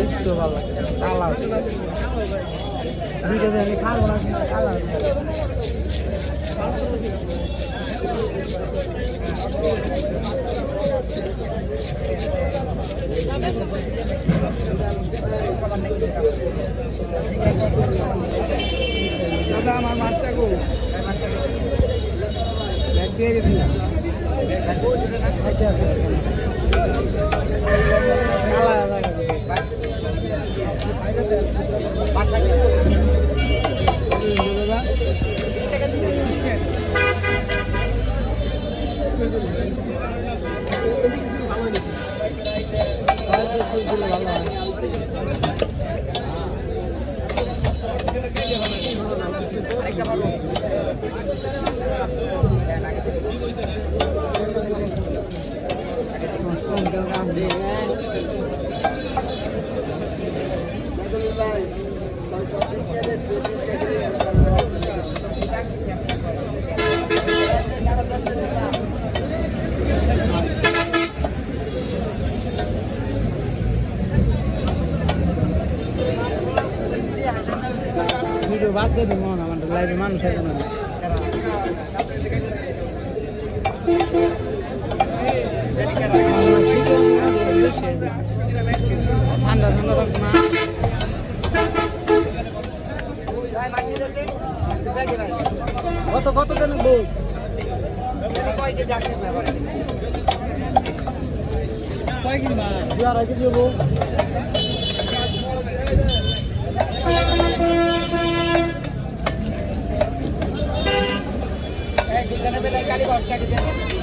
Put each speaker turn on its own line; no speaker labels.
একটু ভালো কালা দুইটা আমি ছাড়বো না কালা আমার মাছটা গো ব্যাগ দিয়ে গেছি না ভিডিও বাদ দিয়ে দেবো না আমার লাইভে মানুষ আছে না ঠান্ডা ঠান্ডা থাকবো না কত কত দেন বউ কয় কিনবা 2.5 কেজি বউ एक दिन में बेटा 40 वर्ष का